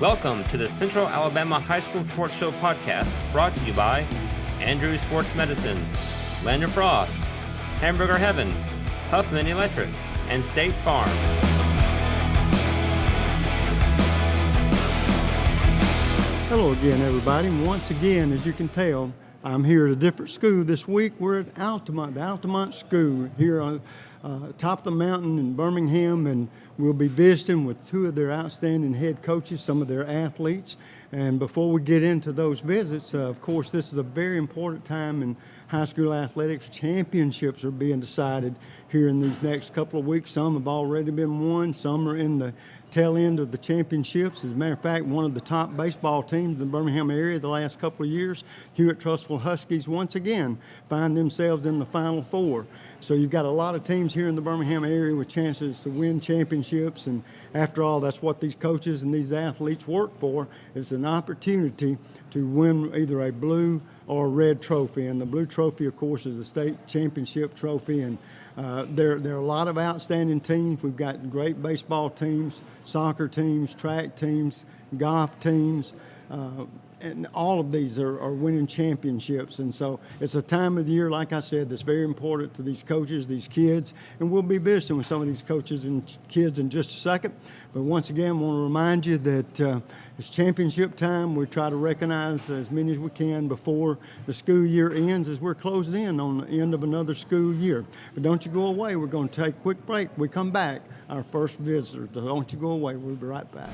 Welcome to the Central Alabama High School Sports Show podcast, brought to you by Andrew Sports Medicine, Lander Frost, Hamburger Heaven, Huffman Electric, and State Farm. Hello again, everybody. Once again, as you can tell, I'm here at a different school this week. We're at Altamont, the Altamont School here on top of the mountain in Birmingham, and we'll be visiting with two of their outstanding head coaches, some of their athletes. And before we get into those visits, of course, this is a very important time in high school athletics. Championships are being decided here in these next couple of weeks. Some have already been won. Some are in the tail end of the championships. As a matter of fact, one of the top baseball teams in the Birmingham area the last couple of years, Hewitt-Trussville Huskies, once again find themselves in the Final Four. So you've got a lot of teams here in the Birmingham area with chances to win championships, and after all, that's what these coaches and these athletes work for. It's an opportunity to win either a blue or a red trophy, and the blue trophy, of course, is the state championship trophy. And there are a lot of outstanding teams. We've got great baseball teams, soccer teams, track teams, golf teams, and all of these are winning championships. And so it's a time of the year, like I said, that's very important to these coaches, these kids, and we'll be visiting with some of these coaches and kids in just a second. But once again, I want to remind you that it's championship time. We try to recognize as many as we can before the school year ends, as we're closing in on the end of another school year. But don't you go away. We're going to take a quick break. We come back, our first visitor. So don't you go away. We'll be right back.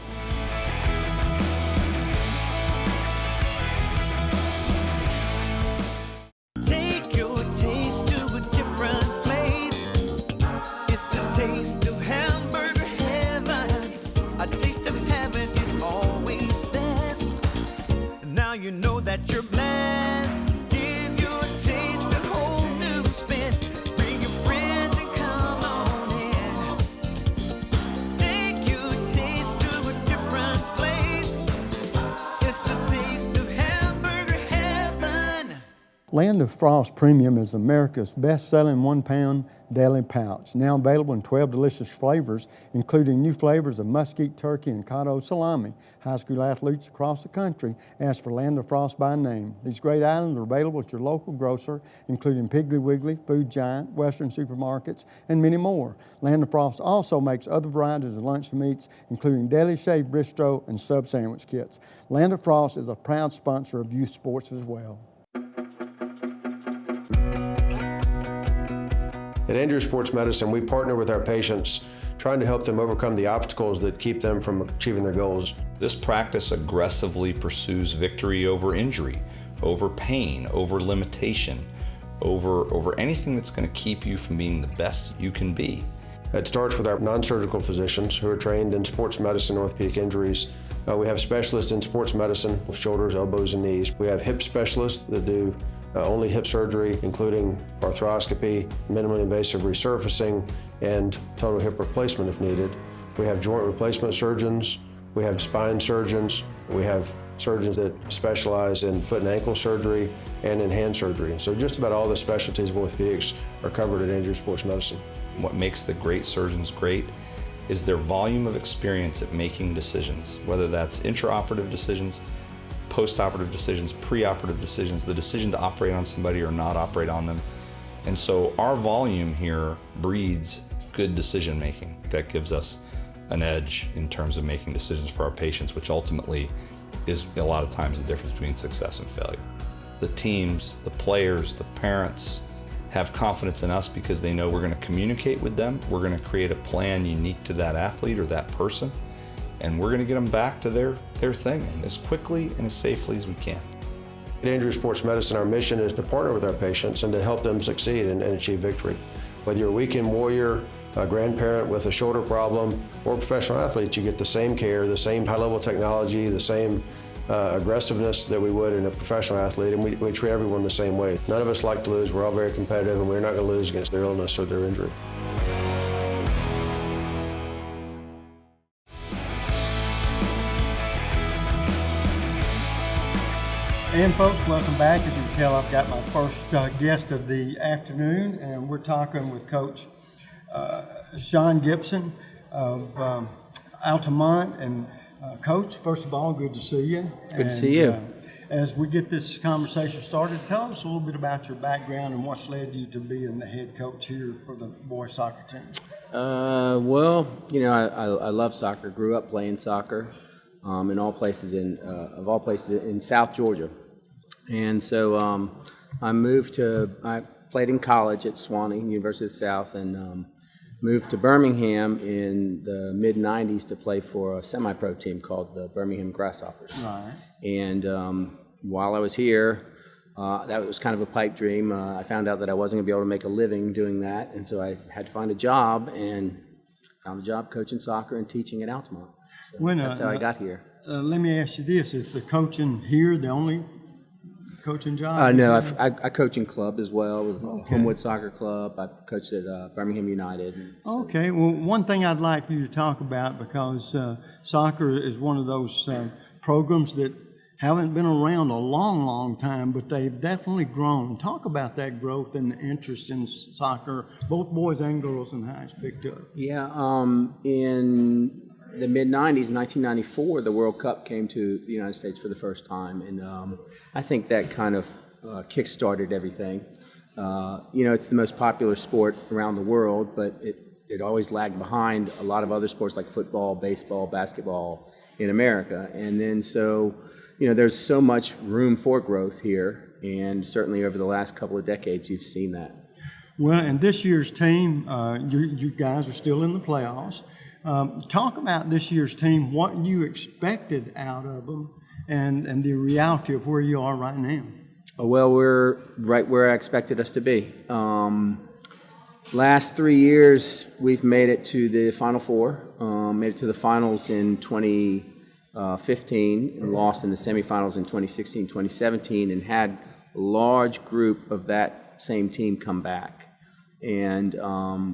You know that you're blessed. Give your taste a whole new spin. Bring your friends and come on in. Take your taste to a different place. It's the taste of hamburger heaven. Land of Frost Premium is America's best-selling 1-pound deli pouch, now available in 12 delicious flavors, including new flavors of mesquite turkey and cotto salami. High school athletes across the country ask for Land of Frost by name. These great items are available at your local grocer, including Piggly Wiggly, Food Giant, Western supermarkets, and many more. Land of Frost also makes other varieties of lunch meats, including deli shaved bistro and sub sandwich kits. Land of Frost is a proud sponsor of youth sports as well. At Andrew Sports Medicine, we partner with our patients, trying to help them overcome the obstacles that keep them from achieving their goals. This practice aggressively pursues victory over injury, over pain, over limitation, over anything that's going to keep you from being the best you can be. It starts with our non-surgical physicians who are trained in sports medicine, orthopedic injuries. We have specialists in sports medicine, shoulders, elbows, and knees. We have hip specialists that do only hip surgery, including arthroscopy, minimally invasive resurfacing, and total hip replacement if needed. We have joint replacement surgeons. We have spine surgeons. We have surgeons that specialize in foot and ankle surgery and in hand surgery. So just about all the specialties of orthopedics are covered at Andrew Sports Medicine. What makes the great surgeons great is their volume of experience at making decisions, whether that's intraoperative decisions, post-operative decisions, pre-operative decisions, the decision to operate on somebody or not operate on them. And so our volume here breeds good decision making. That gives us an edge in terms of making decisions for our patients, which ultimately is a lot of times the difference between success and failure. The teams, the players, the parents have confidence in us because they know we're going to communicate with them. We're going to create a plan unique to that athlete or that person, and we're going to get them back to their thing and as quickly and as safely as we can. At Andrew Sports Medicine, our mission is to partner with our patients and to help them succeed and achieve victory. Whether you're a weekend warrior, a grandparent with a shoulder problem, or a professional athlete, you get the same care, the same high-level technology, the same aggressiveness that we would in a professional athlete, and we treat everyone the same way. None of us like to lose. We're all very competitive, and we're not going to lose against their illness or their injury. And folks, welcome back. As you can tell, I've got my first guest of the afternoon, and we're talking with Coach Sean Gibson of Altamont. And Coach, first of all, good to see you. Good to see you. As we get this conversation started, tell us a little bit about your background and what's led you to being the head coach here for the boys soccer team. Well, I love soccer. Grew up playing soccer in all places in South Georgia, and so I played in college at Swanee, University of the South, and moved to Birmingham in the mid '90s to play for a semi-pro team called the Birmingham Grasshoppers. Right. And while I was here, that was kind of a pipe dream. I found out that I wasn't going to be able to make a living doing that, and so I had to find a job, and found a job coaching soccer and teaching at Altamont. So that's how I got here. Let me ask you this: is the coaching here the only coaching job? No, I coach in club as well with Homewood Soccer Club. I coached at Birmingham United. Okay. Well, one thing I'd like you to talk about, because soccer is one of those programs that haven't been around a long, long time, but they've definitely grown. Talk about that growth and the interest in soccer, both boys and girls, and how it's picked up. Yeah, in the mid-'90s, 1994, the World Cup came to the United States for the first time, and I think that kind of kick-started everything. It's the most popular sport around the world, but it always lagged behind a lot of other sports like football, baseball, basketball in America. And then so, there's so much room for growth here, and certainly over the last couple of decades, you've seen that. Well, and this year's team, you guys are still in the playoffs. Talk about this year's team, what you expected out of them, and the reality of where you are right now. Well, we're right where I expected us to be. Last 3 years, we've made it to the Final Four, made it to the finals in 2015, and lost in the semifinals in 2016, 2017, and had a large group of that same team come back. And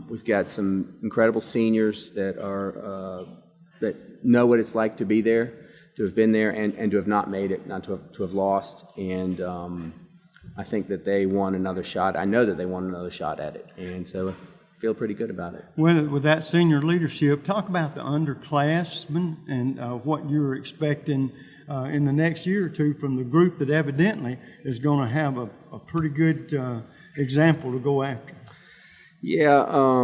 we've got some incredible seniors that know what it's like to be there, to have been there, and to have not made it, not to have lost. And I think that they won another shot. I know that they won another shot at it, and so I feel pretty good about it. Well, with that senior leadership, talk about the underclassmen and what you're expecting in the next year or two from the group that evidently is going to have a pretty good example to go after. Yeah,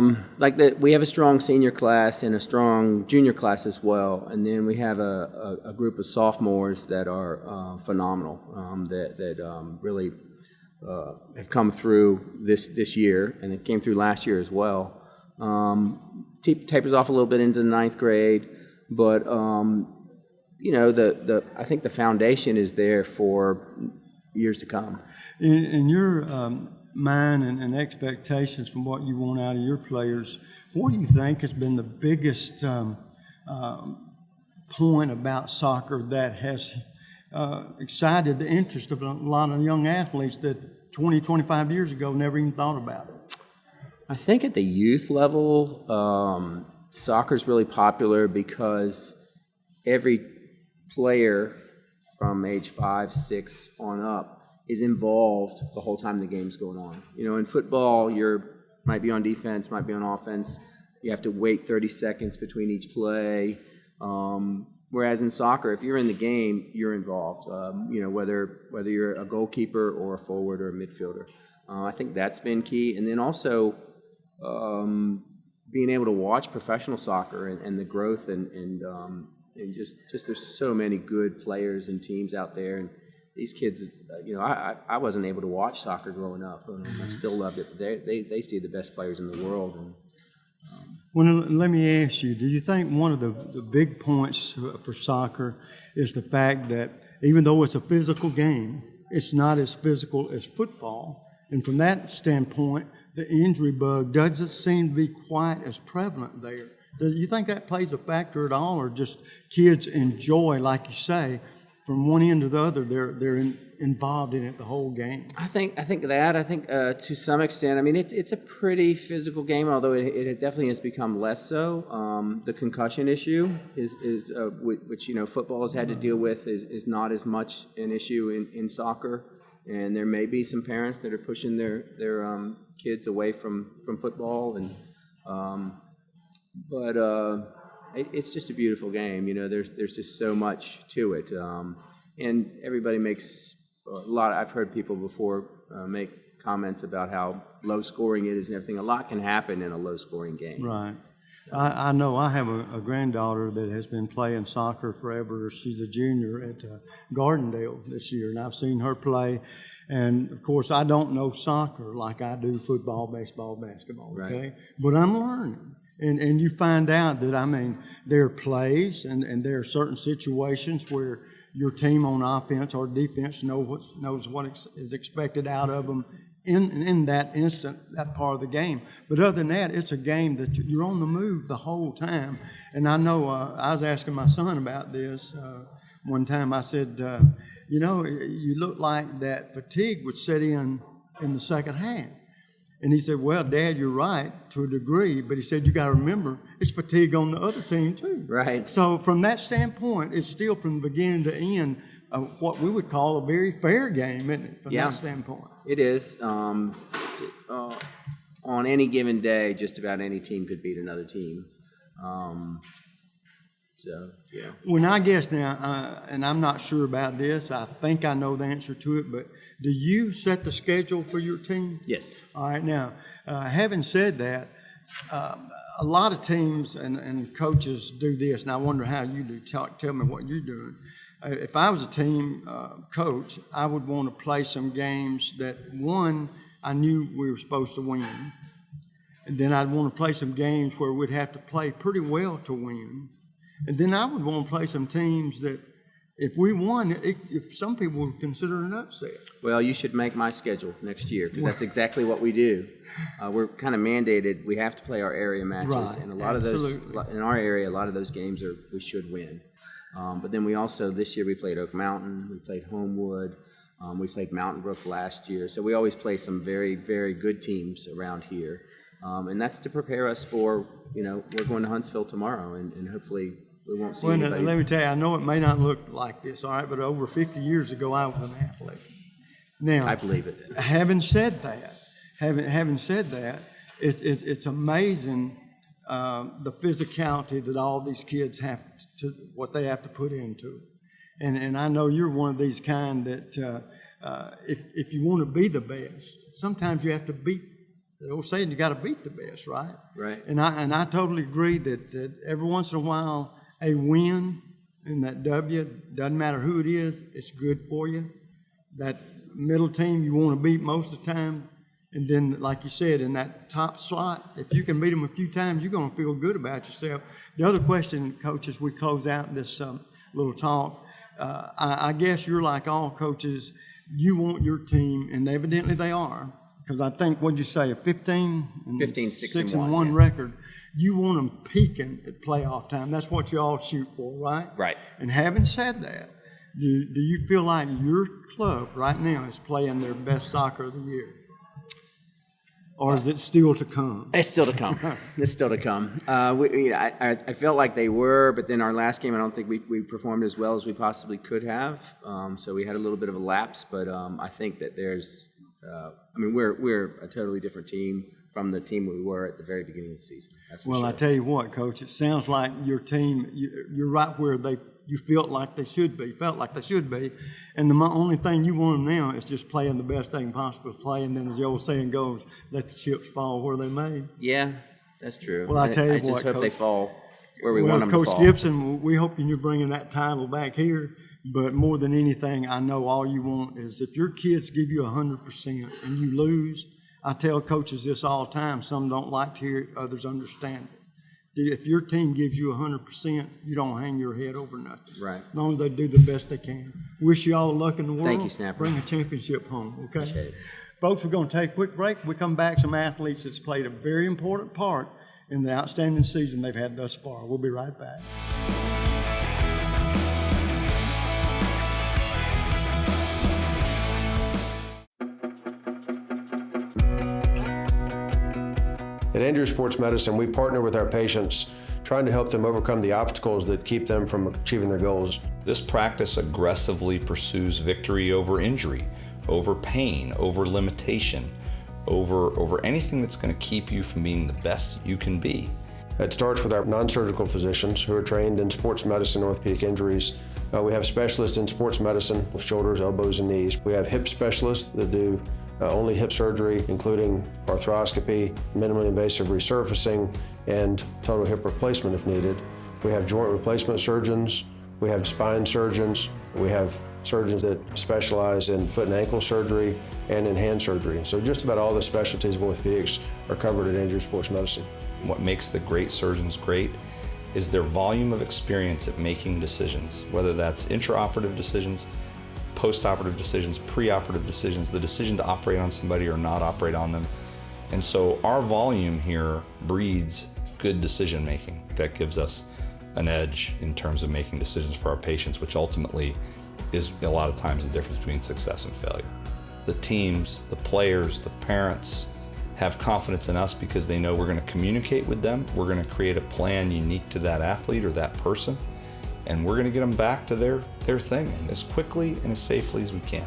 we have a strong senior class and a strong junior class as well, and then we have a group of sophomores that are phenomenal, that really have come through this year, and it came through last year as well. Tapers off a little bit into the ninth grade, but I think the foundation is there for years to come. In your mind and expectations from what you want out of your players, what do you think has been the biggest point about soccer that has excited the interest of a lot of young athletes that 20, 25 years ago never even thought about it? I think at the youth level, soccer is really popular because every player from age 5, 6 on up is involved the whole time the game's going on. In football, might be on defense, might be on offense. You have to wait 30 seconds between each play. Whereas in soccer, if you're in the game, you're involved. Whether you're a goalkeeper or a forward or a midfielder. I think that's been key. And then also being able to watch professional soccer and the growth and just there's so many good players and teams out there. And these kids, I wasn't able to watch soccer growing up. I still loved it. They see the best players in the world. And, Well, let me ask you, do you think one of the big points for soccer is the fact that even though it's a physical game, it's not as physical as football? And from that standpoint, the injury bug doesn't seem to be quite as prevalent there. Do you think that plays a factor at all, or just kids enjoy, like you say, from one end to the other, they're involved in it the whole game? I think to some extent. I mean, it's a pretty physical game, although it definitely has become less so. The concussion issue is which football has had to deal with is not as much an issue in soccer, and there may be some parents that are pushing their kids away from football, and But it's just a beautiful game. You know, there's just so much to it, and everybody makes a lot. I've heard people before make comments about how low scoring it is and everything. A lot can happen in a low scoring game. Right. I know I have a granddaughter that has been playing soccer forever. She's a junior at Gardendale this year, and I've seen her play. And, of course, I don't know soccer like I do football, baseball, basketball, okay? Right. But I'm learning. And you find out that, I mean, there are plays and there are certain situations where your team on offense or defense knows what is expected out of them in that instant, that part of the game. But other than that, it's a game that you're on the move the whole time. And I know I was asking my son about this one time. I said, you know, you look like that fatigue would set in the second half. And he said, well, Dad, you're right to a degree, but he said, you got to remember, it's fatigue on the other team too. Right. So from that standpoint, it's still from the beginning to end what we would call a very fair game, isn't it, from that standpoint? It is. On any given day, just about any team could beat another team. So, yeah. When I guess now, and I'm not sure about this, I think I know the answer to it, but do you set the schedule for your team? Yes. All right, now, having said that, a lot of teams and coaches do this, and I wonder how you do. Tell me what you're doing. If I was a team coach, I would want to play some games that, one, I knew we were supposed to win, and then I'd want to play some games where we'd have to play pretty well to win, and then I would want to play some teams that, if we won, if some people would consider an upset. Well, you should make my schedule next year, because that's exactly what we do. We're kind of mandated. We have to play our area matches, Right, and a lot absolutely. of those in our area, a lot of those games we should win. But then we also, this year we played Oak Mountain, we played Homewood, we played Mountain Brook last year. So we always play some very, very good teams around here. And that's to prepare us for, you know, we're going to Huntsville tomorrow, and hopefully we won't see anybody. Let me tell you, I know it may not look like this, all right, but over 50 years ago, I was an athlete. Now, I believe it. Having said that, it's amazing the physicality that all these kids have to, what they have to put into it. And I know you're one of these kind that if you want to be the best, sometimes you have to beat. The old saying, you got to beat the best, right? Right. And I totally agree that every once in a while a win and that W, doesn't matter who it is, it's good for you. That middle team you want to beat most of the time. And then, like you said, in that top slot, if you can beat them a few times, you're going to feel good about yourself. The other question, Coach, as we close out this little talk, I guess you're like all coaches, you want your team, and evidently they are, because I think, what'd you say, a 15 6 and 1 record, you want them peaking at playoff time. That's what you all shoot for, right? Right. And having said that, do you feel like your club right now is playing their best soccer of the year? Or is it still to come? It's still to come. It's still to come. I felt like they were, but then our last game, I don't think we performed as well as we possibly could have. So we had a little bit of a lapse, but I think that there's, we're a totally different team from the team we were at the very beginning of the season. That's for sure. Well, I tell you what, Coach, it sounds like your team, you're right where you felt like they should be, and the only thing you want them now is just playing the best they can possibly play, and then as the old saying goes, let the chips fall where they may. Yeah, that's true. Well, I tell you I just what, hope Coach, they fall where we want them to fall. Coach Gibson, we hope you're bringing that title back here, but more than anything, I know all you want is if your kids give you 100% and you lose, I tell coaches this all the time, some don't like to hear it, others understand it. If your team gives you 100%, you don't hang your head over nothing. Right. As long as they do the best they can. Wish you all luck in the world. Thank you, Snapper. Bring a championship home, okay? Appreciate it. Folks, we're going to take a quick break. We come back, some athletes that's played a very important part in the outstanding season they've had thus far. We'll be right back. At Andrew Sports Medicine, we partner with our patients, trying to help them overcome the obstacles that keep them from achieving their goals. This practice aggressively pursues victory over injury, over pain, over limitation. over anything that's going to keep you from being the best you can be. It starts with our non-surgical physicians who are trained in sports medicine, orthopedic injuries. We have specialists in sports medicine with shoulders, elbows, and knees. We have hip specialists that do only hip surgery, including arthroscopy, minimally invasive resurfacing, and total hip replacement if needed. We have joint replacement surgeons. We have spine surgeons. We have surgeons that specialize in foot and ankle surgery and in hand surgery. So just about all the specialties of orthopedics are covered at Andrews Sports Medicine. What makes the great surgeons great is their volume of experience at making decisions, whether that's intraoperative decisions, postoperative decisions, preoperative decisions, the decision to operate on somebody or not operate on them. And so our volume here breeds good decision making that gives us an edge in terms of making decisions for our patients, which ultimately is a lot of times the difference between success and failure. The teams, the players, the parents have confidence in us because they know we're going to communicate with them, we're going to create a plan unique to that athlete or that person, and we're going to get them back to their thing as quickly and as safely as we can.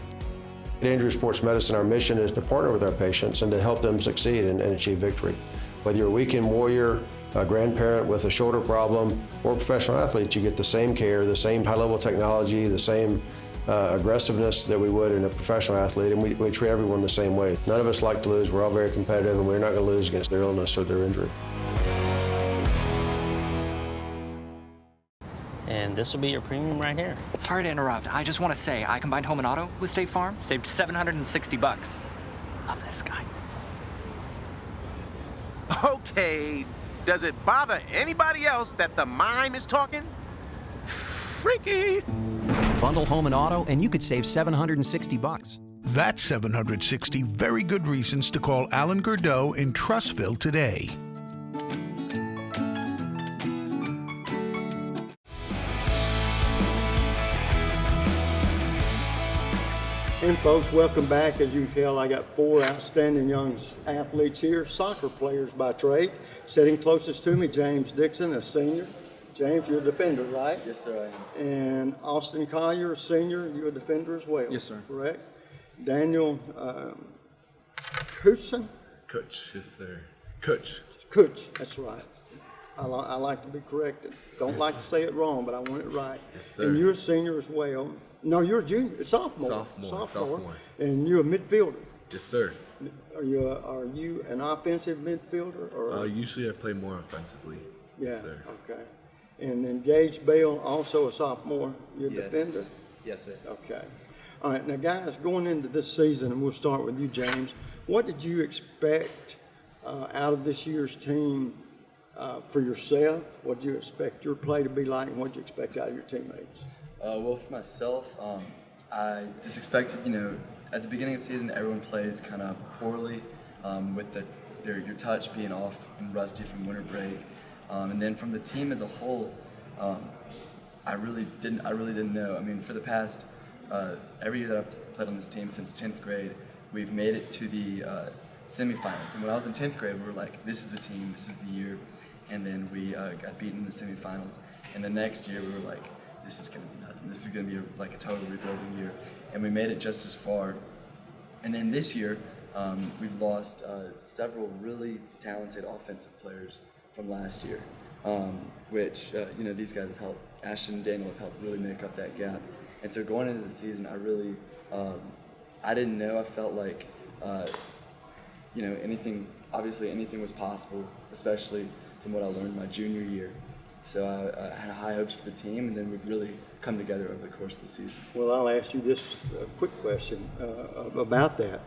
At Andrews Sports Medicine, our mission is to partner with our patients and to help them succeed and achieve victory. Whether you're a weekend warrior, a grandparent with a shoulder problem, or a professional athlete, you get the same care, the same high-level technology, the same aggressiveness that we would in a professional athlete, and we treat everyone the same way. None of us like to lose. We're all very competitive, and we're not going to lose against their illness or their injury. And this will be your premium right here. Sorry to interrupt. I just want to say, I combined home and auto with State Farm. Saved $760. Love this guy. Okay, does it bother anybody else that the mime is talking? Freaky. Bundle home and auto, and you could save $760. That's 760 very good reasons to call Alan Gurdeau in Trussville today. And folks, welcome back. As you can tell, I got four outstanding young athletes here, soccer players by trade. Sitting closest to me, James Dixon, a senior. James, you're a defender, right? Yes, sir, I am. And Austin Collier, a senior, you're a defender as well? Yes, sir. Correct? Daniel Coachson? Coach, yes, sir. Coach. Coach, that's right. I like to be corrected. Don't like to say it wrong, but I want it right. Yes, sir. And you're a senior as well. No, you're a junior, sophomore. Sophomore. And you're a midfielder. Yes, sir. Are you an offensive midfielder? Or? Usually I play more offensively. Yeah, Yes, sir. okay. And then Gage Bell, also a sophomore, you're a Yes. defender? Yes, sir. Okay. All right, now guys, going into this season, and we'll start with you, James, what did you expect out of this year's team for yourself? What did you expect your play to be like, and what did you expect out of your teammates? Well, for myself, I just expected, at the beginning of the season, everyone plays kind of poorly with your touch being off and rusty from winter break. And then from the team as a whole, I really didn't know. I mean, for the past, every year that I've played on this team since 10th grade, we've made it to the semifinals. And when I was in 10th grade, we were like, this is the team, this is the year. And then we got beaten in the semifinals. And the next year, we were like, this is going to be nothing. This is going to be like a total rebuilding year. And we made it just as far. And then this year, we've lost several really talented offensive players from last year, which, these guys have helped. Ashton and Daniel have helped really make up that gap. And so going into the season, I really, I didn't know. I felt like, anything was possible, especially from what I learned my junior year. So I had high hopes for the team, and then we've really come together over the course of the season. Well, I'll ask you this quick question about that.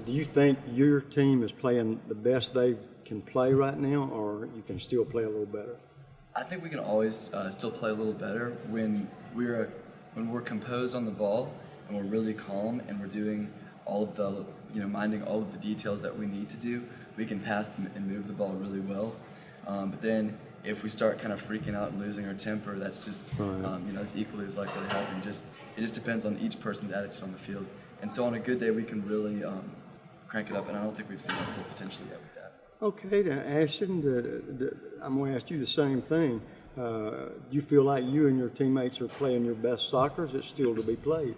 Do you think your team is playing the best they can play right now, or you can still play a little better? I think we can always still play a little better when we're composed on the ball and we're really calm and we're doing all of the, minding all of the details that we need to do. We can pass them and move the ball really well. But then if we start kind of freaking out and losing our temper, that's just, it's equally as likely to happen. It just depends on each person's attitude on the field. And so on a good day, we can really crank it up, and I don't think we've seen our full potential yet with that. Okay, now Ashton, I'm going to ask you the same thing. Do you feel like you and your teammates are playing your best soccer? Is it still to be played?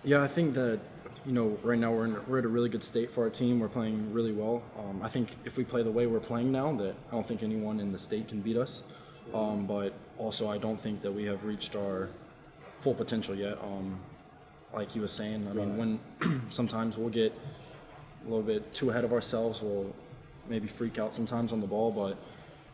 Yeah, I think that right now we're at a really good state for our team. We're playing really well. I think if we play the way we're playing now, that I don't think anyone in the state can beat us. But also I don't think that we have reached our full potential yet. Like he was saying, I mean, when sometimes we'll get a little bit too ahead of ourselves, we'll maybe freak out sometimes on the ball, but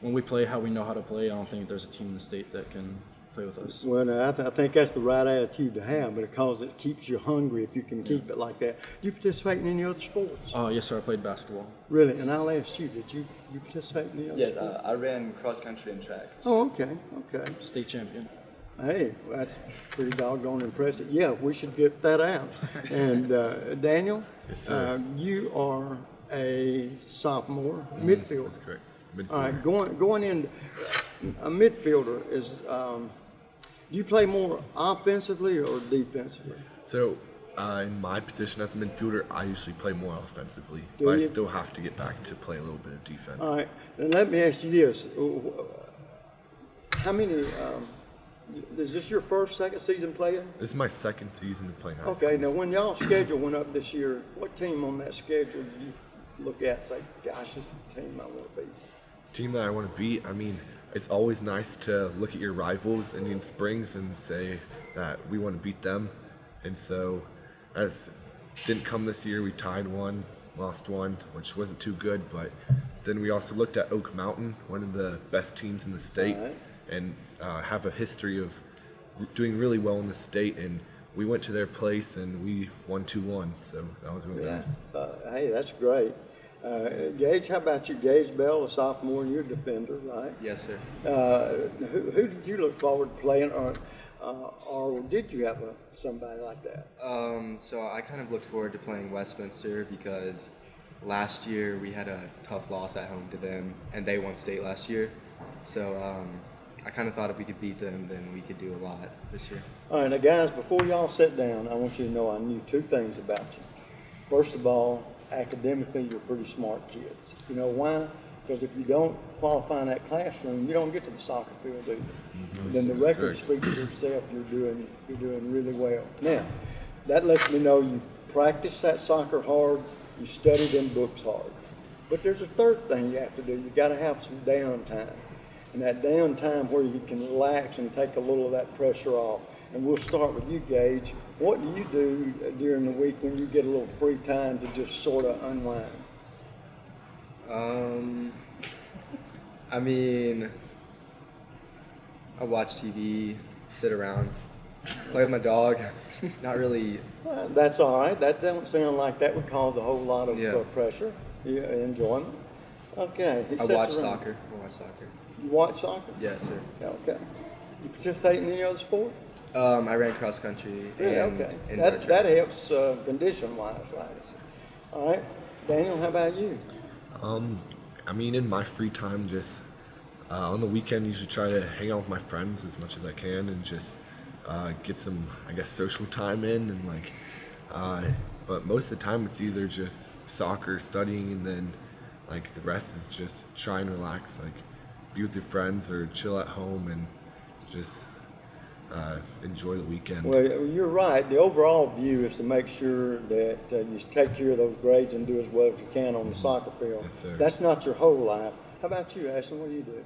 when we play how we know how to play, I don't think there's a team in the state that can play with us. Well, I think that's the right attitude to have, because it keeps you hungry if you can keep it like that. You participate in any other sports? Yes, sir. I played basketball. Really? And I'll ask you, did you participate in any other sports? Yes, I ran cross country and track. Oh, okay. State champion. Hey, that's pretty doggone impressive. Yeah, we should get that out. And Daniel, yes, sir. You are a sophomore midfielder. That's correct. Midfielder. All right, going in, a midfielder is. Do you play more offensively or defensively? So, in my position as a midfielder, I usually play more offensively, Do but you? I still have to get back to play a little bit of defense. All right, then let me ask you this: how many? Is this your second season playing? This is my second season of playing high school. Okay, now when y'all schedule went up this year, what team on that schedule did you look at and say, gosh, this is the team I want to beat? Team that I want to beat, I mean, it's always nice to look at your rivals, Indian Springs, and say that we want to beat them. And so, as didn't come this year, we tied one, lost one, which wasn't too good, but then we also looked at Oak Mountain, one of the best teams in the state. All right. And have a history of doing really well in the state, and we went to their place and we won 2-1, so that was really nice. Hey, that's great. Gage, how about you? Gage Bell, a sophomore, you're a defender, right? Yes, sir. Who did you look forward to playing, or did you have somebody like that? So I kind of looked forward to playing Westminster because last year we had a tough loss at home to them, and they won state last year. So I kind of thought if we could beat them, then we could do a lot this year. All right, now guys, before y'all sit down, I want you to know I knew two things about you. First of all, academically, you're pretty smart kids. You know why? Because if you don't qualify in that classroom, you don't get to the soccer field either. Then the record speaks for yourself. You're doing really well. Now, that lets me know you practice that soccer hard, you study them books hard. But there's a third thing you have to do. You got to have some downtime. And that downtime where you can relax and take a little of that pressure off. And we'll start with you, Gage. What do you do during the week when you get a little free time to just sort of unwind? I mean, I watch TV, sit around, play with my dog. Not really. Well, that's all right. That doesn't sound like that would cause a whole lot of pressure. Yeah, enjoyment. Okay. I watch soccer. You watch soccer? Yes, sir. Okay. You participate in any other sport? I ran cross country. Yeah, okay. That helps condition-wise, right? All right. Daniel, how about you? I mean, in my free time, just on the weekend, usually try to hang out with my friends as much as I can and just get some, I guess, social time in. And but most of the time, it's either just soccer, studying, and then the rest is just try and relax, be with your friends or chill at home and just enjoy the weekend. Well, you're right. The overall view is to make sure that you take care of those grades and do as well as you can on the soccer field. Yes, sir. That's not your whole life. How about you, Ashton? What do you do?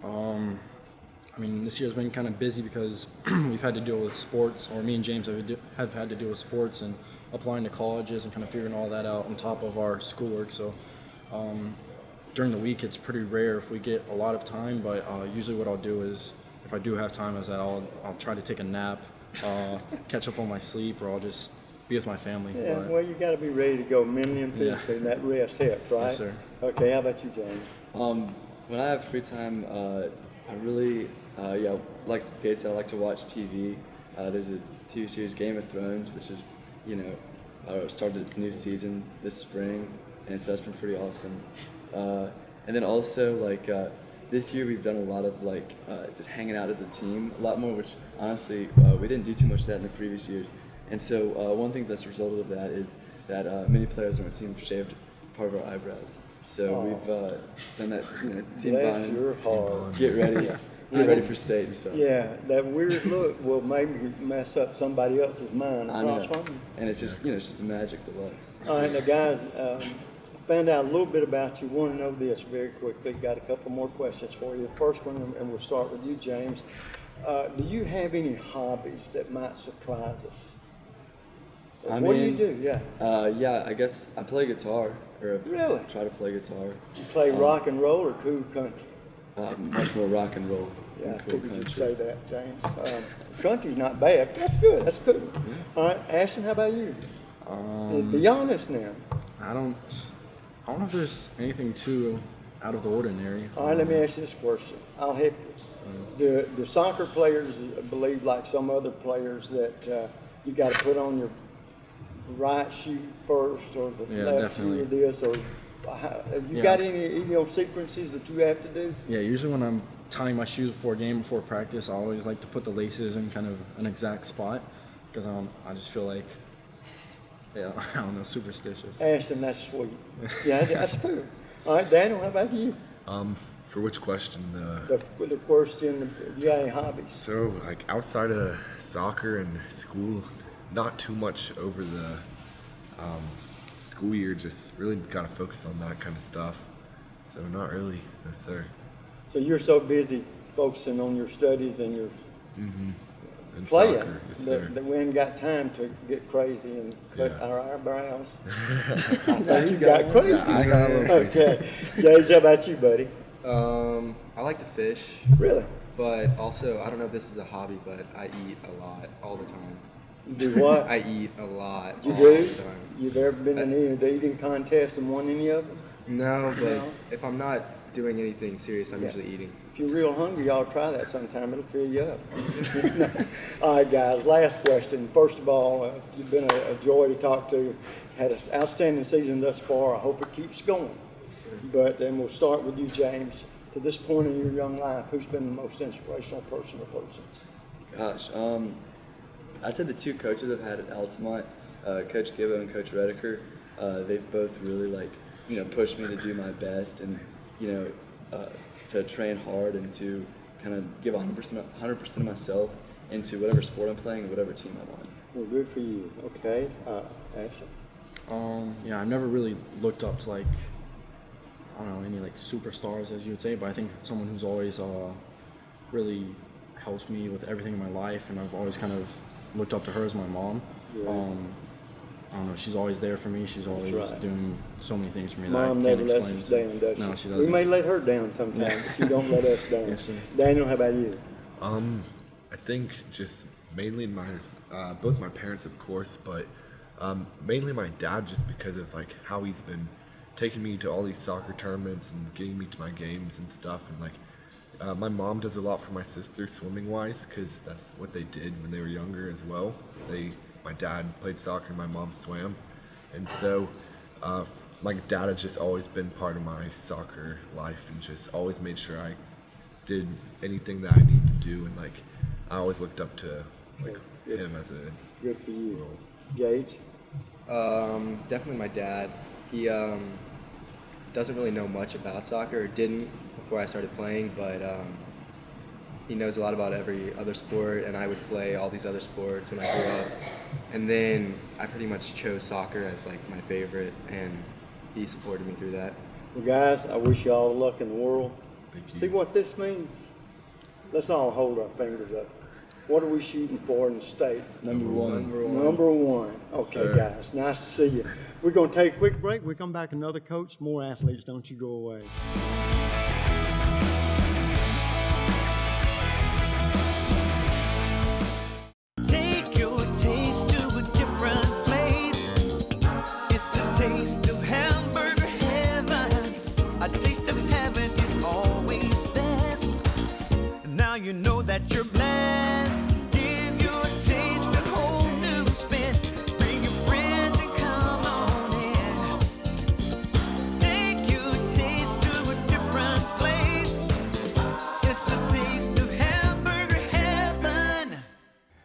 I mean, this year's been kind of busy because we've had to deal with sports, or me and James have had to deal with sports and applying to colleges and kind of figuring all that out on top of our schoolwork. So during the week, it's pretty rare if we get a lot of time, but usually what I'll do is, if I do have time, is that I'll try to take a nap, catch up on my sleep, or I'll just be with my family. Yeah, well, you got to be ready to go mentally and physically, and that rest helps, right? Yes, sir. Okay, how about you, James? When I have free time, I really, like Gage said, I like to watch TV. There's a TV series, Game of Thrones, which is, started its new season this spring, and so that's been pretty awesome. And then also, this year we've done a lot of just hanging out as a team a lot more, which honestly we didn't do too much of that in the previous years. And so one thing that's resulted of that is that many players on our team have shaved part of our eyebrows. So we've done that, team bonding. Bless your heart. Get ready. get ready for state and stuff. Yeah, that weird look will maybe mess up somebody else's mind. I know. And it's just, it's just the magic, the luck. All right, now guys, found out a little bit about you. Want to know this very quickly. Got a couple more questions for you. The first one, and we'll start with you, James. Do you have any hobbies that might surprise us? What do you do? Yeah. Yeah, I guess I play guitar. Really? Try to play guitar. You play rock and roll or cool country? Much more rock and roll. Yeah, I cool figured you'd country. say that, James. Country's not bad. That's good. That's cool. Yeah. All right, Ashton, how about you? Be honest now. I don't know if there's anything too out of the ordinary. All right, let me ask you this question. I'll help you. Do soccer players believe, like some other players, that you got to put on your right shoe first, or the left shoe, or this, or have you got any idiosyncrasies that you have to do? Yeah, usually when I'm tying my shoes before a game, before practice, I always like to put the laces in kind of an exact spot because I just feel like, I don't know, superstitious. Ashton, that's sweet. Yeah, that's cool. All right, Daniel, how about you? For which question? The question, do you got any hobbies? So, like, outside of soccer and school, not too much over the school year, just really got to focus on that kind of stuff. So, not really, no sir. So you're so busy focusing on your studies and your And playing soccer, yes, sir. that we ain't got time to get crazy and cut our eyebrows. You got crazy. I got a little crazy. Okay. Gage, how about you, buddy? I like to fish. Really? But also, I don't know if this is a hobby, but I eat a lot all the time. You do what? I eat a lot You all do? the time. You've ever been in any eating contest and won any of them? No, but No? if I'm not doing anything serious, I'm Yeah. usually eating. If you're real hungry, y'all try that sometime. It'll fill you up. All right, guys, last question. First of all, you've been a joy to talk to. Had an outstanding season thus far. I hope it keeps going. But then we'll start with you, James. To this point in your young life, who's been the most inspirational person or persons? Gosh, I'd say the two coaches I've had at Altamont, Coach Gibson and Coach Redeker, they've both really pushed me to do my best and to train hard and to kind of give 100% of myself into whatever sport I'm playing and whatever team I'm on. Well, good for you. Okay, Ashley. Yeah, I've never really looked up to any superstars, as you would say, but I think someone who's always really helped me with everything in my life, and I've always kind of looked up to her as my mom. Yeah. I don't know, she's always there for me. She's always right. doing so many things for me Mom that I never can't lets explain. us down, does she? No, she We doesn't. may let her down sometimes, but she don't let us down. Yes, sir. Daniel, how about you? I think just mainly both my parents, of course, but mainly my dad, just because of how he's been taking me to all these soccer tournaments and getting me to my games and stuff. And my mom does a lot for my sister swimming wise, because that's what they did when they were younger as well. My dad played soccer and my mom swam, and so my dad has just always been part of my soccer life and just always made sure I did anything that I needed to do, and I always looked up to him as a Good for you. role. Gage? Definitely my dad. He doesn't really know much about soccer, or didn't before I started playing, but he knows a lot about every other sport, and I would play all these other sports when I grew up. And then I pretty much chose soccer as my favorite, and he supported me through that. Well, guys, I wish you all the luck in the world. Thank you. See what this means? Let's all hold our fingers up. What are we shooting for in the state? Number one. Number one. Okay, Sir. guys, nice to see you. We're going to take a quick break. We come back, another coach, more athletes. Don't you go away. Take your taste to a different place. It's the taste of hamburger heaven. A taste of heaven is always best. Now you know that you're blessed. Give your taste a whole new spin. Bring your friends and come on in. Take your taste to a different place. It's the taste of hamburger heaven.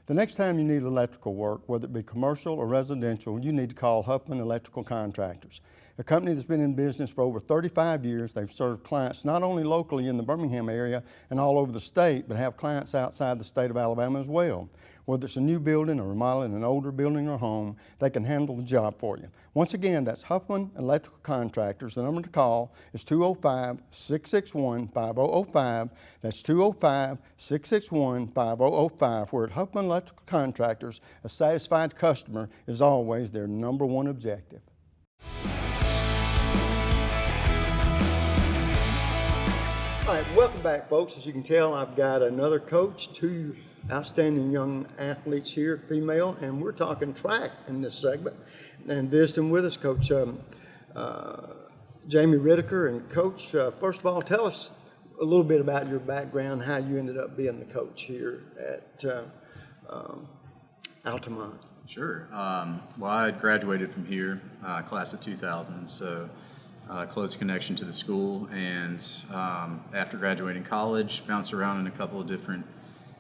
The next time you need electrical work, whether it be commercial or residential, you need to call Huffman Electrical Contractors. a company that's been in business for over 35 years. They've served clients not only locally in the Birmingham area and all over the state, but have clients outside the state of Alabama as well. Whether it's a new building or remodeling an older building or home, they can handle the job for you. Once again, that's Huffman Electrical Contractors. The number to call is 205-661-5005. That's 205-661-5005. Where at Huffman Electrical Contractors, a satisfied customer is always their number one objective. All right, welcome back, folks. As you can tell, I've got another coach, two outstanding young athletes here, female, and we're talking track in this segment. And visiting with us, Coach Jamie Riddicker. And Coach, first of all, tell us a little bit about your background, how you ended up being the coach here at Altamont. Sure. Well, I had graduated from here, class of 2000, so close connection to the school. And after graduating college, bounced around in a couple of different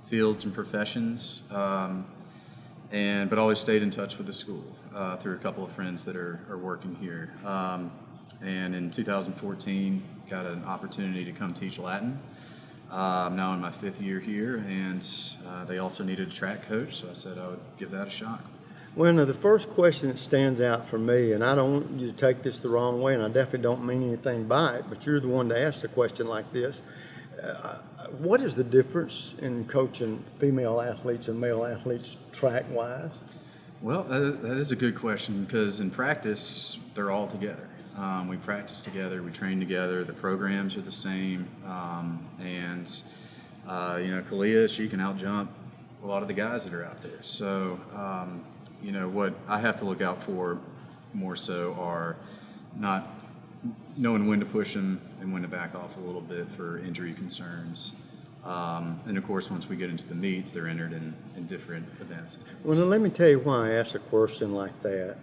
fields and professions, but always stayed in touch with the school through a couple of friends that are working here. And in 2014, got an opportunity to come teach Latin. I'm now in my 5th year here, and they also needed a track coach, so I said I would give that a shot. Well, now, the first question that stands out for me, and I don't want you to take this the wrong way, and I definitely don't mean anything by it, but you're the one to ask the question like this. What is the difference in coaching female athletes and male athletes track-wise? Well, that is a good question, because in practice, they're all together. We practice together, we train together, the programs are the same, Kalia, she can out-jump a lot of the guys that are out there. So, what I have to look out for more so are not knowing when to push them and when to back off a little bit for injury concerns. And of course, once we get into the meets, they're entered in different events. Well, now, let me tell you why I asked a question like that.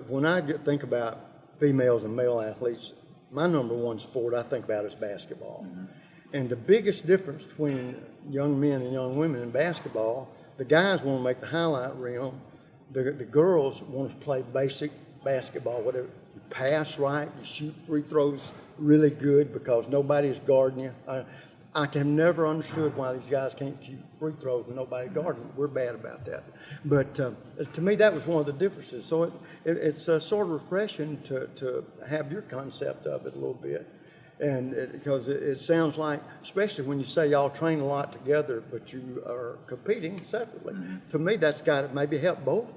When I think about females and male athletes, my number one sport I think about is basketball. Mm-hmm. And the biggest difference between young men and young women in basketball, the guys want to make the highlight reel. The girls want to play basic basketball, whatever. You pass right, you shoot free throws really good because nobody's guarding you. I can never understood why these guys can't shoot free throws with nobody guarding them. We're bad about that. But to me, that was one of the differences. So it's sort of refreshing to have your concept of it a little bit. And because it sounds like, especially when you say y'all train a lot together, but you are competing separately. Mm-hmm. To me, that's got to maybe help both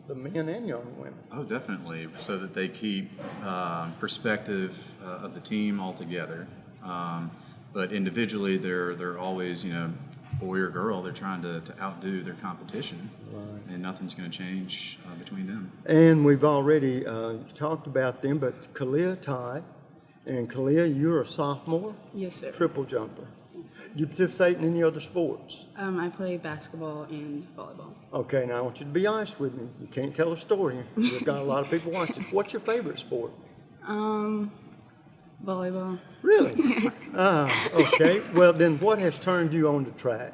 the men and young women. Oh, definitely, so that they keep perspective of the team all together. But individually, they're always, boy or girl, they're trying to outdo their competition, right. And nothing's going to change between them. And we've already talked about them, but Kalia Ty. And Kalia, you're a sophomore? Yes, sir. Triple jumper. Yes, sir. Do you participate in any other sports? I play basketball and volleyball. Okay, now I want you to be honest with me. You can't tell a story. You've got a lot of people watching. What's your favorite sport? Volleyball. Really? Okay. Well, then what has turned you on to track?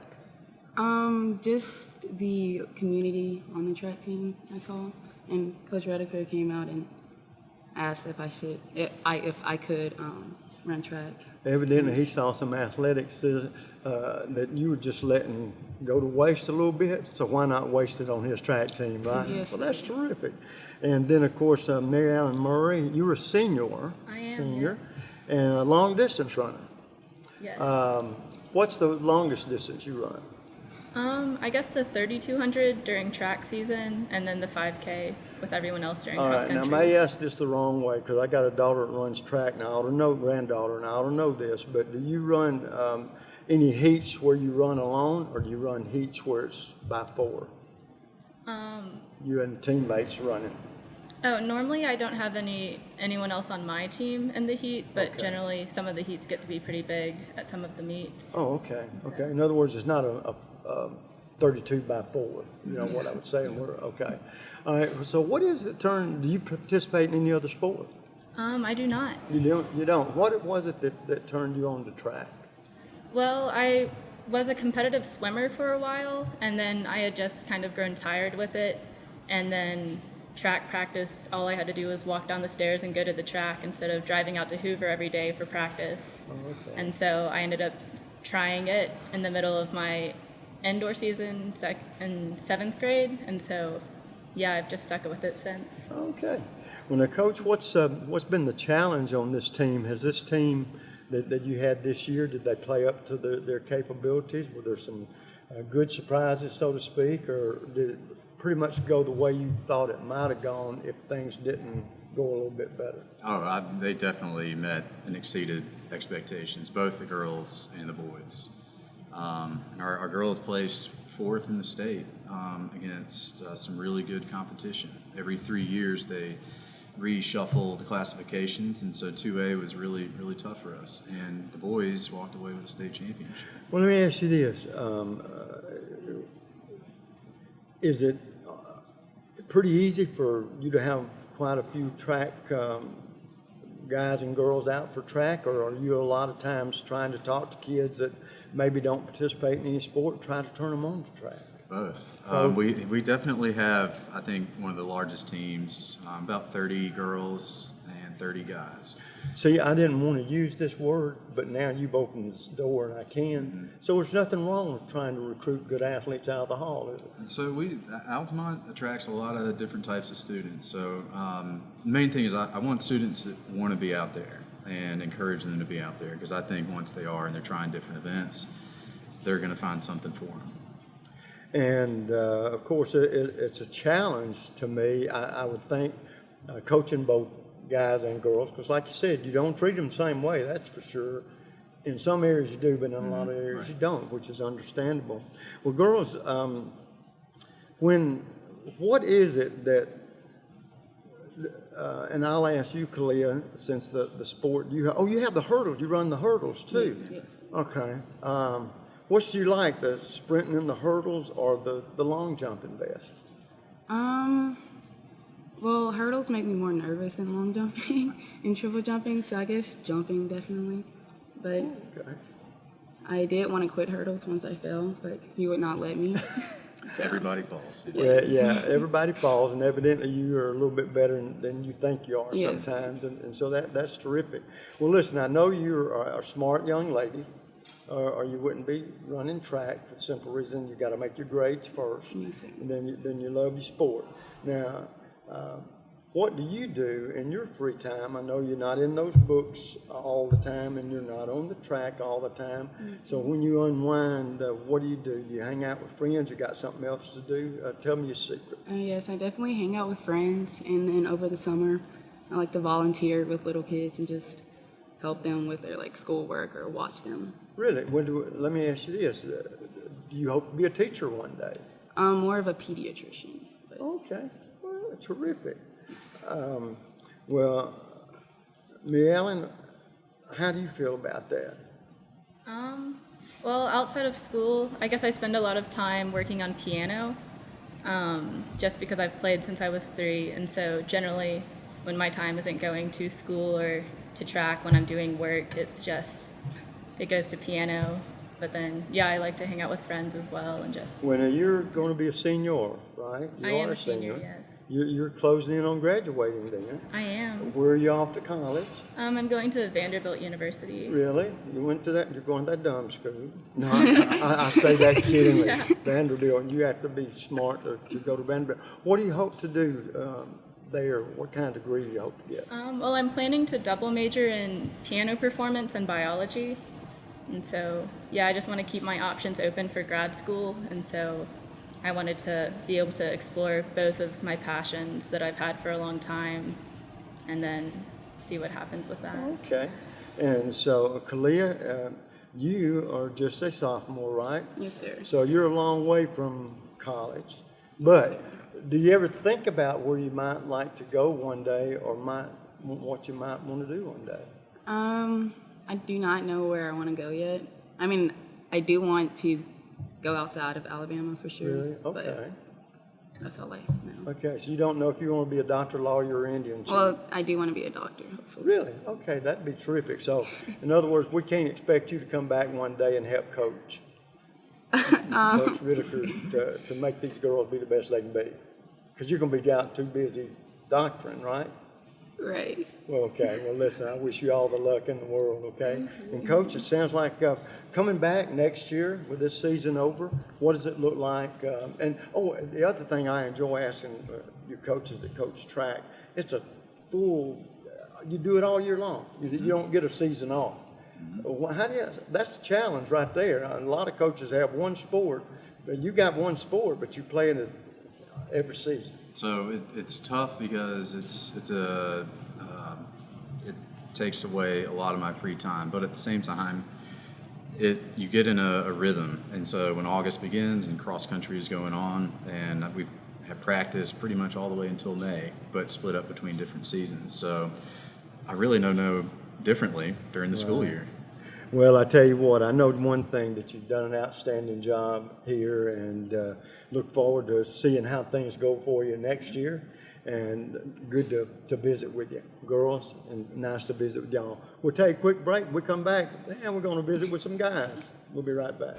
Just the community on the track team I saw. And Coach Rediker came out and asked if I could run track. Evidently, he saw some athletics that you were just letting go to waste a little bit, so why not waste it on his track team, right? Yes. Well, that's terrific. And then, of course, Mary Ellen Murray, you were a senior. I am, senior, yes. And a long-distance runner. Yes. What's the longest distance you run? I guess the 3,200 during track season, and then the 5K with everyone else during cross country. Now, I may ask this the wrong way because I got a daughter that runs track, and I ought to know, granddaughter, and I ought to know this, but do you run any heats where you run alone, or do you run heats where it's by 4? You and teammates running? Oh, normally I don't have anyone else on my team in the heat, but generally some of the heats get to be pretty big at some of the meets. Oh, okay. Okay. In other words, it's not a 32 by 4. You know what I would say. Okay. All right. So, what is the turn? Do you participate in any other sport? I do not. You don't. You don't. What was it that turned you on to track? Well, I was a competitive swimmer for a while, and then I had just kind of grown tired with it, and then track practice, all I had to do was walk down the stairs and go to the track instead of driving out to Hoover every day for practice. And so I ended up trying it in the middle of my indoor season in 7th grade, and so yeah, I've just stuck with it since. Okay. Well, now, Coach, what's been the challenge on this team? Has this team that you had this year, did they play up to their capabilities? Were there some good surprises, so to speak, or did it pretty much go the way you thought it might have gone if things didn't go a little bit better? They definitely met and exceeded expectations, both the girls and the boys. Our girls placed 4th in the state against some really good competition. Every 3 years they reshuffle the classifications, and so 2A was really, really tough for us. And the boys walked away with a state championship. Well, let me ask you this. Is it pretty easy for you to have quite a few track guys and girls out for track, or are you a lot of times trying to talk to kids that maybe don't participate in any sport, try to turn them on to track? Both. We definitely have, I think, one of the largest teams, about 30 girls and 30 guys. See, I didn't want to use this word, but now you've opened this door and I can. Mm-hmm. So there's nothing wrong with trying to recruit good athletes out of the hall, is it? And so Altamont attracts a lot of different types of students. So the main thing is I want students that want to be out there and encourage them to be out there, because I think once they are and they're trying different events, they're going to find something for them. And of course, it's a challenge to me, I would think, coaching both guys and girls, because like you said, you don't treat them the same way, that's for sure. In some areas you do, but in a lot of areas you don't, which is understandable. Well, girls, what is it that, and I'll ask you, Kalia, since the sport, you have the hurdles, you run the hurdles too. Yes. Okay. What do you like, the sprinting and the hurdles or the long jumping best? Well, hurdles make me more nervous than long jumping and triple jumping, so I guess jumping definitely. But I did want to quit hurdles once I fell, but he would not let me. So. Everybody falls. Yeah, everybody falls, and evidently you are a little bit better than you think you are sometimes, and so that's terrific. Well, listen, I know you're a smart young lady, or you wouldn't be running track for the simple reason you got to make your grades first, yes, and then you love your sport. Now, what do you do in your free time? I know you're not in those books all the time, and you're not on the track all the time. Mm-hmm. So when you unwind, what do? Do you hang out with friends? You got something else to do? Tell me your secret. Yes, I definitely hang out with friends, and then over the summer, I like to volunteer with little kids and just help them with their schoolwork or watch them. Really? Let me ask you this: do you hope to be a teacher one day? I'm more of a pediatrician. But. Okay, well, terrific. Well, Mary Ellen, how do you feel about that? Well, outside of school, I guess I spend a lot of time working on piano, just because I've played since I was 3, and so generally when my time isn't going to school or to track, when I'm doing work, it goes to piano. But then, I like to hang out with friends as well and just... Well, now you're going to be a senior, right? I am a senior, yes. You're closing in on graduating then. I am. Where are you off to college? I'm going to Vanderbilt University. Really? You went to that? You're going to that dumb school? No, I say that kiddingly. Yeah. Vanderbilt, you have to be smart to go to Vanderbilt. What do you hope to do there? What kind of degree do you hope to get? Well, I'm planning to double major in piano performance and biology. And so, I just want to keep my options open for grad school. And so I wanted to be able to explore both of my passions that I've had for a long time and then see what happens with that. Okay. And so, Kalia, you are just a sophomore, right? Yes, sir. So you're a long way from college. But do you ever think about where you might like to go one day, or what you might want to do one day? I do not know where I want to go yet. I mean, I do want to go outside of Alabama for sure. Really? Okay. But that's all I know. Okay, so you don't know if you want to be a doctor, lawyer, or Indian chief? Well, I do want to be a doctor, hopefully. Really? Okay, that'd be terrific. So, in other words, we can't expect you to come back one day and help Coach Whitaker to make these girls be the best they can be. Because you're going to be out too busy doctoring, right? Right. Well, okay. Well, listen, I wish you all the luck in the world, okay? And Coach, it sounds like coming back next year with this season over, what does it look like? And the other thing I enjoy asking your coaches that coach track, it's a full, you do it all year long. You don't get a season off. Well, that's the challenge right there. A lot of coaches have one sport, but you got one sport, but you play in it every season. So it's tough because it takes away a lot of my free time, but at the same time, you get in a rhythm. And so when August begins and cross country is going on, and we have practice pretty much all the way until May, but split up between different seasons. So I really don't know differently during the school year. Well, I tell you what, I know one thing, that you've done an outstanding job here, and look forward to seeing how things go for you next year. And good to visit with you, girls, and nice to visit with y'all. We'll take a quick break. When we come back, and we're going to visit with some guys. We'll be right back.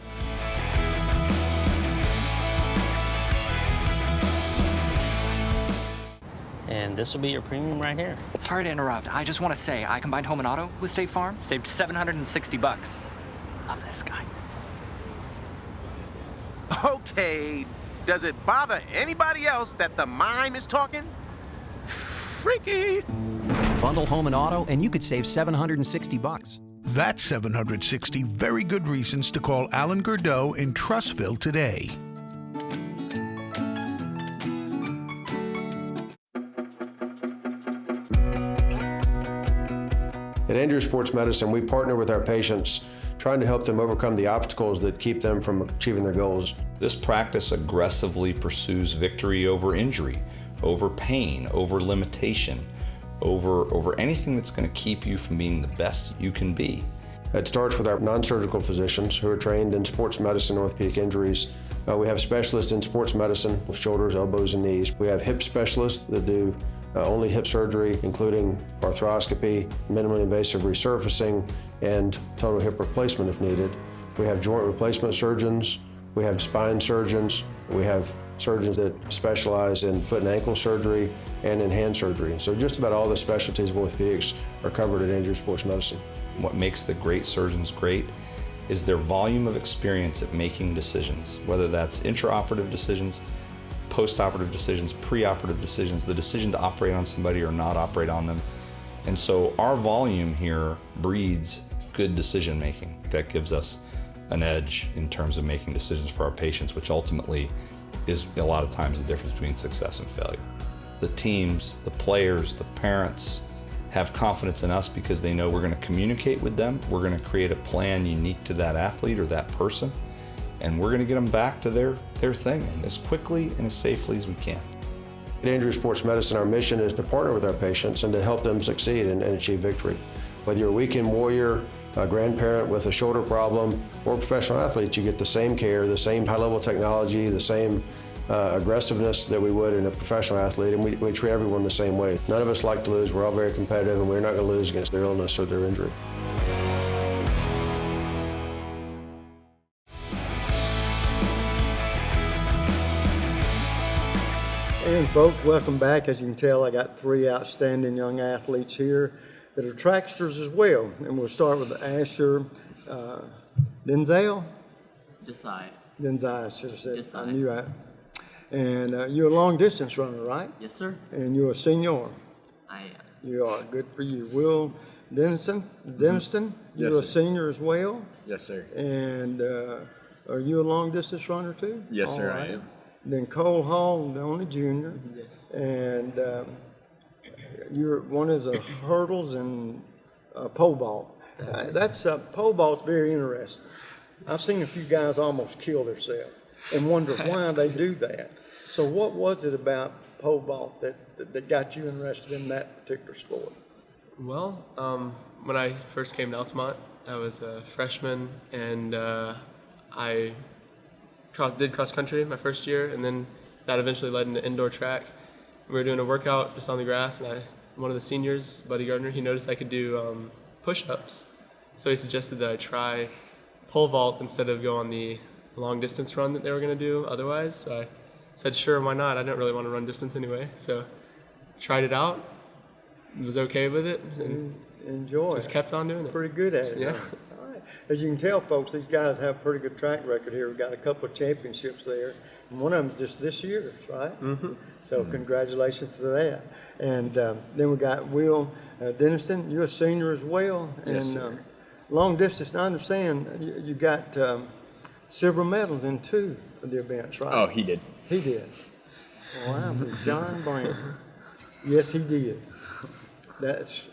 And this will be your premium right here. Sorry to interrupt. I just want to say I combined home and auto with State Farm. Saved $760. Love this guy. Okay, does it bother anybody else that the mime is talking? Freaky. Bundle home and auto, and you could save $760. That's 760 very good reasons to call Alan Gurdeau in Trussville today. At Andrew Sports Medicine, we partner with our patients, trying to help them overcome the obstacles that keep them from achieving their goals. This practice aggressively pursues victory over injury, over pain, over limitation, over anything that's going to keep you from being the best you can be. It starts with our non-surgical physicians who are trained in sports medicine, orthopedic injuries. We have specialists in sports medicine, with shoulders, elbows, and knees. We have hip specialists that do only hip surgery, including arthroscopy, minimally invasive resurfacing, and total hip replacement if needed. We have joint replacement surgeons. We have spine surgeons. We have surgeons that specialize in foot and ankle surgery and in hand surgery. So just about all the specialties of orthopedics are covered at Andrew Sports Medicine. What makes the great surgeons great is their volume of experience at making decisions, whether that's intraoperative decisions, post-operative decisions, pre-operative decisions, the decision to operate on somebody or not operate on them. And so our volume here breeds good decision making. That gives us an edge in terms of making decisions for our patients, which ultimately is a lot of times the difference between success and failure. The teams, the players, the parents have confidence in us because they know we're going to communicate with them. We're going to create a plan unique to that athlete or that person, and we're going to get them back to their thing as quickly and as safely as we can. At Andrew Sports Medicine, our mission is to partner with our patients and to help them succeed and achieve victory. Whether you're a weekend warrior, a grandparent with a shoulder problem, or a professional athlete, you get the same care, the same high-level technology, the same aggressiveness that we would in a professional athlete, and we treat everyone the same way. None of us like to lose. We're all very competitive, and we're not going to lose against their illness or their injury. And folks, welcome back. As you can tell, I got three outstanding young athletes here that are tracksters as well. And we'll start with Asher Denzel. Josiah. Denzel, I should have said. Josiah. I knew that. And you're a long distance runner, right? Yes, sir. And you're a senior. I am. You are. Good for you. Will Deniston, you're Yes, a sir. senior as well. Yes, sir. And are you a long distance runner too? Yes, sir, All I right. am. Then Cole Hall, the only junior. Yes. And you're one of the hurdles and pole vault. Pole vault's very interesting. I've seen a few guys almost kill themselves and wonder why they do that. So what was it about pole vault that got you interested in that particular sport? Well, when I first came to Altamont, I was a freshman, and I did cross country my first year, and then that eventually led into indoor track. We were doing a workout just on the grass, and one of the seniors, Buddy Gardner, he noticed I could do push-ups. So he suggested that I try pole vault instead of go on the long distance run that they were going to do otherwise. So I said, sure, why not? I didn't really want to run distance anyway, so tried it out, was okay with it, and enjoy just it. kept on doing it. Pretty good at it. Yeah. Huh? All right. As you can tell, folks, these guys have a pretty good track record here. We've got a couple of championships there, and one of them's just this year's, right? Mm-hmm. So congratulations to that. And then we got Will Denniston. You're a senior as well. Yes, and sir. Long distance, I understand you got silver medals in 2 of the events, right? Oh, he did. He did. Wow, John Brown. Yes, he did. That's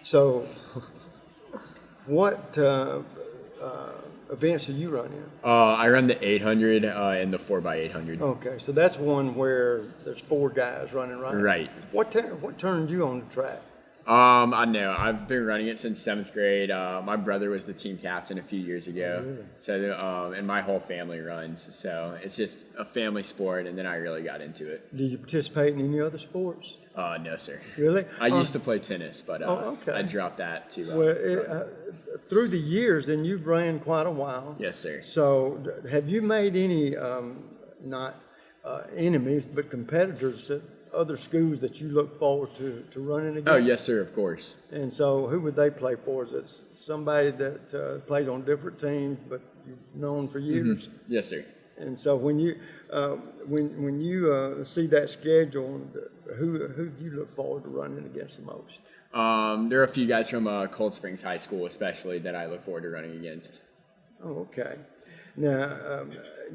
so. What events do you run in? I run the 800 and the 4x800. Okay, so that's one where there's 4 guys running, right? Right. What turned you on the track? I know. I've been running it since 7th grade. My brother was the team captain a few years ago. Really? So, and my whole family runs. So it's just a family sport, and then I really got into it. Did you participate in any other sports? No, sir. Really? I used to play tennis, but okay. I dropped that too. Well, through the years, then you've ran quite a while. Yes, sir. So have you made any, not enemies, but competitors at other schools that you look forward to running against? Oh, yes, sir, of course. And so who would they play for? Is it somebody that plays on different teams but you've known for years? Mm-hmm. Yes, sir. And so when you see that schedule, who do you look forward to running against the most? There are a few guys from Cold Springs High School, especially, that I look forward to running against. Oh, okay. Now,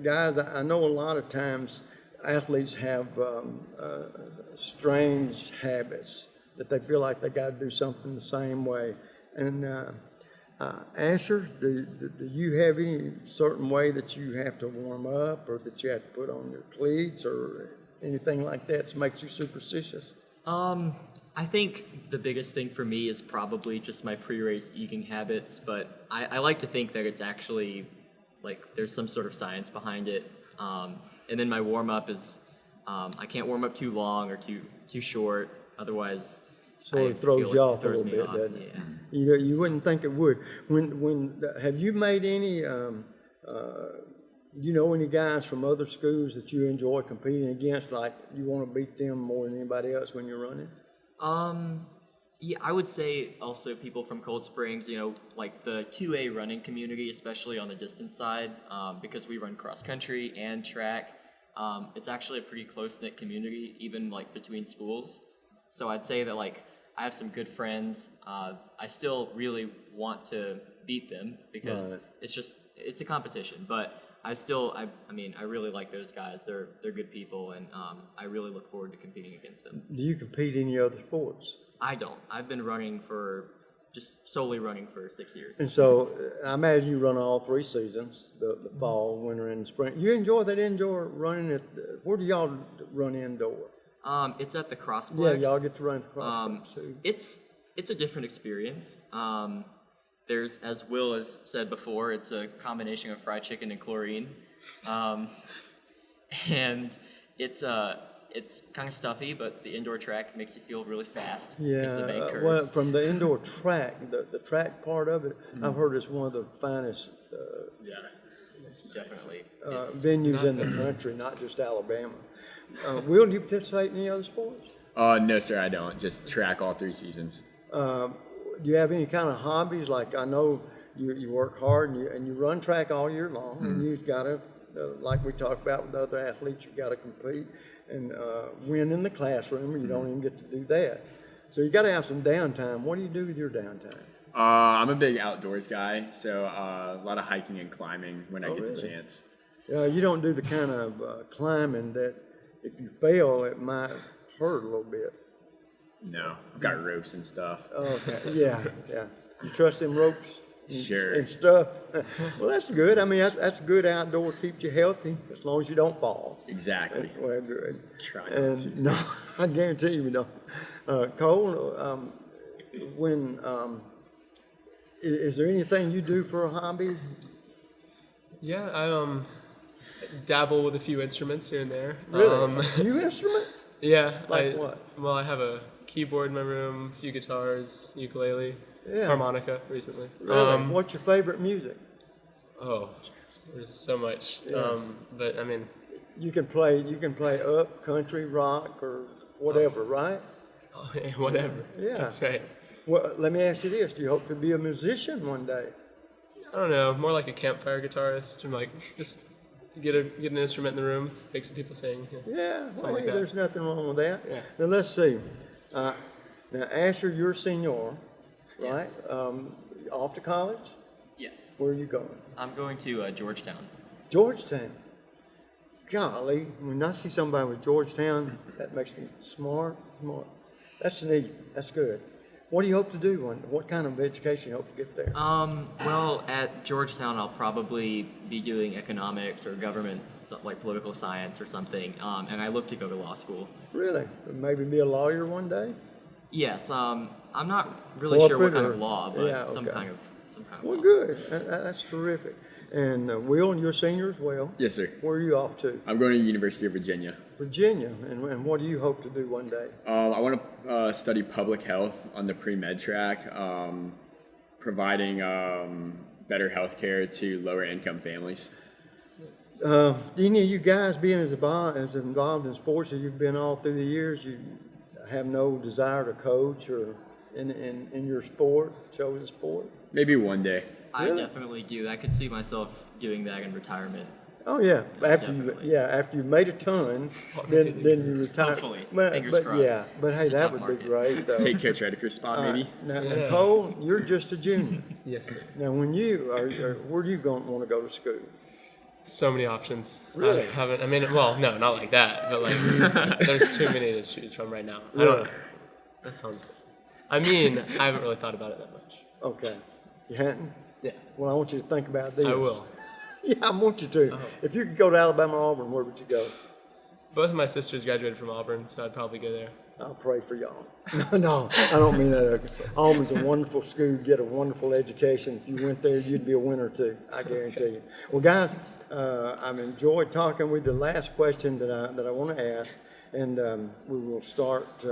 guys, I know a lot of times athletes have strange habits that they feel like they got to do something the same way. And Asher, do you have any certain way that you have to warm up, or that you have to put on your cleats, or anything like that that makes you superstitious? I think the biggest thing for me is probably just my pre-race eating habits, but I like to think that it's actually like there's some sort of science behind it. And then my warm-up is I can't warm up too long or too short, otherwise Sort of throws you off a little bit, doesn't it? Yeah. You wouldn't think it would. When have you made any? You know any guys from other schools that you enjoy competing against? Like you want to beat them more than anybody else when you're running? Yeah, I would say also people from Cold Springs, like the 2A running community, especially on the distance side, because we run cross country and track. It's actually a pretty close-knit community, even like between schools. So I'd say that like I have some good friends. I still really want to beat them because it's a competition, but I really like those guys. They're good people, and I really look forward to competing against them. Do you compete in any other sports? I don't. I've been solely running for 6 years. And so I imagine you run all 3 seasons, the fall, winter, and spring. You enjoy that indoor running where do y'all run indoor? It's at the Crossplex. Yeah, y'all get to run at the Crossplex too. It's a different experience. There's, as Will has said before, it's a combination of fried chicken and chlorine. And it's kind of stuffy, but the indoor track makes you feel really fast. Yeah, The bank curves. well, from the indoor track, the track part of it, I've heard it's one of the finest definitely venues in the country, not just Alabama. Will, do you participate in any other sports? No, sir, I don't. Just track all 3 seasons. Do you have any kind of hobbies? Like I know you work hard and you run track all year long, and you've got to, like we talked about with other athletes, you got to compete and win in the classroom, or you don't even get to do that. So you got to have some downtime. What do you do with your downtime? I'm a big outdoors guy, so a lot of hiking and climbing when I get the chance. You don't do the kind of climbing that if you fail, it might hurt a little bit. No, I've got ropes and stuff. Okay, yeah. You trust them ropes? Sure. And stuff? Well, that's good. I mean, that's good outdoor, keeps you healthy, as long as you don't fall. Exactly. Well, good. Try not to. No, I guarantee you we don't. Cole, is there anything you do for a hobby? Yeah, I dabble with a few instruments here and there. Really? Few instruments? Yeah. Like what? Well, I have a keyboard in my room, a few guitars, ukulele, harmonica recently. Really? What's your favorite music? Oh, there's so much. Yeah. But I mean, You can play up, country, rock, or whatever, right? Oh, yeah, whatever. Yeah. That's right. Well, let me ask you this: do you hope to be a musician one day? I don't know, more like a campfire guitarist, and like just get an instrument in the room, make some people sing. Yeah, something well, like that. there's nothing wrong with that. Yeah. Now let's see. Now Asher, you're a senior, right? Yes. Off to college? Yes. Where are you going? I'm going to Georgetown. Georgetown. Golly, when I see somebody with Georgetown, that makes me smart. That's neat. That's good. What do you hope to do? What kind of education you hope to get there? Well, at Georgetown, I'll probably be doing economics or government, like political science or something. And I look to go to law school. Really? Maybe be a lawyer one day? Yes. I'm not really sure what kind of law, but yeah, some okay. kind of Well, law. good. That's terrific. And Will, you're a senior as well. Yes, sir. Where are you off to? I'm going to the University of Virginia. Virginia. And what do you hope to do one day? I want to study public health on the pre-med track, providing better health care to lower income families. Do any of you guys being as involved in sports as you've been all through the years, you have no desire to coach or in your sport, chosen sport? Maybe one day. I Really? definitely do. I could see myself doing that in retirement. Oh yeah, after you've made a ton, then you retire. Hopefully. But, Fingers but crossed. yeah, but hey, It's a that tough would be market. great. Though. Take Coach Rediker's spot, maybe. Now, Cole, you're just a junior. Yes, sir. Now, when you where do you want to go to school? So many options. Really? Well, no, not like that, but like there's too many to choose from right now. I Really? don't know. That sounds bad. I haven't really thought about it that much. Okay, you hadn't? Yeah. Well, I want you to think about this. I will. Yeah, I want you to. If you could go to Alabama or Auburn, where would you go? Both of my sisters graduated from Auburn, so I'd probably go there. I'll pray for y'all. No, I don't mean that. Auburn's a wonderful school. Get a wonderful education. If you went there, you'd be a winner too. I guarantee you. Well, guys, I've enjoyed talking with you. The last question that I want to ask, and we will start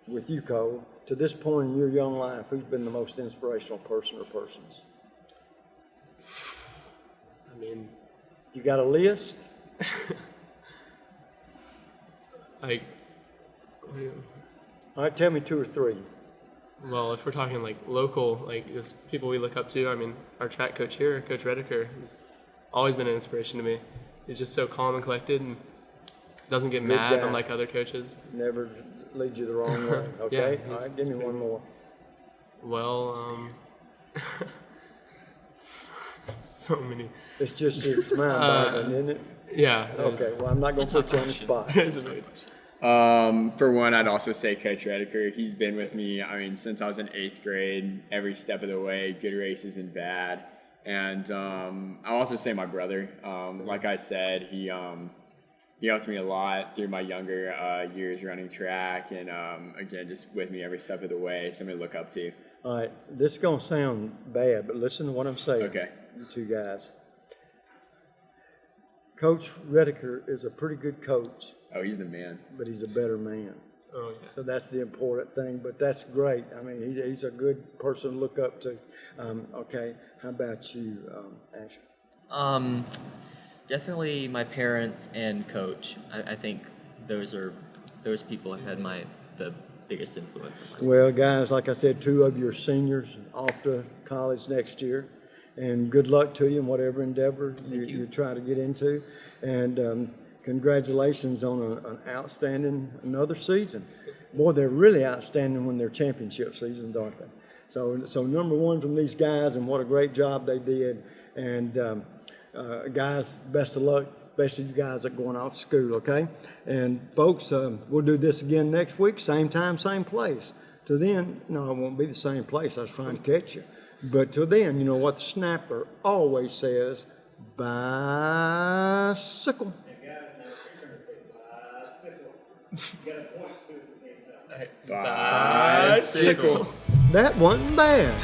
with you, Cole. To this point in your young life, who's been the most inspirational person or persons? You got a list? Like, All right, tell me 2 or 3. well, if we're talking like local, like just people we look up to, our track coach here, Coach Rediker, has always been an inspiration to me. He's just so calm and collected and doesn't get Good mad guy. unlike other coaches. Never lead you the wrong way. Okay. Yeah, All right, give me one more. Well, so many. It's mind-boggling, isn't it? Yeah. Okay. Well, I'm not going to put you on the spot. For one, I'd also say Coach Rediker. He's been with me, since I was in 8th grade, every step of the way, good races and bad. And I'll also say my brother. Like I said, he helped me a lot through my younger years running track, and again, just with me every step of the way, somebody to look up to. All right. This is going to sound bad, but listen to what I'm saying. Okay. You two guys. Coach Rediker is a pretty good coach. Oh, he's the man. But he's a better man. Oh, yeah. So that's the important thing, but that's great. He's a good person to look up to. Okay, how about you, Asher? Definitely my parents and coach. I think those people have had the biggest influence in my life. Well, guys, like I said, 2 of you are seniors off to college next year. And good luck to you in whatever endeavor you try to get into. And congratulations on an outstanding another season. Boy, they're really outstanding when they're championship seasons, aren't they? So number one from these guys, and what a great job they did. And guys, best of luck, especially you guys that are going off to school, okay? And folks, we'll do this again next week, same time, same place. Till then, no, it won't be the same place. I was trying to catch you. But till then, you know what the snapper always says, bicycle. Bicycle. That wasn't bad.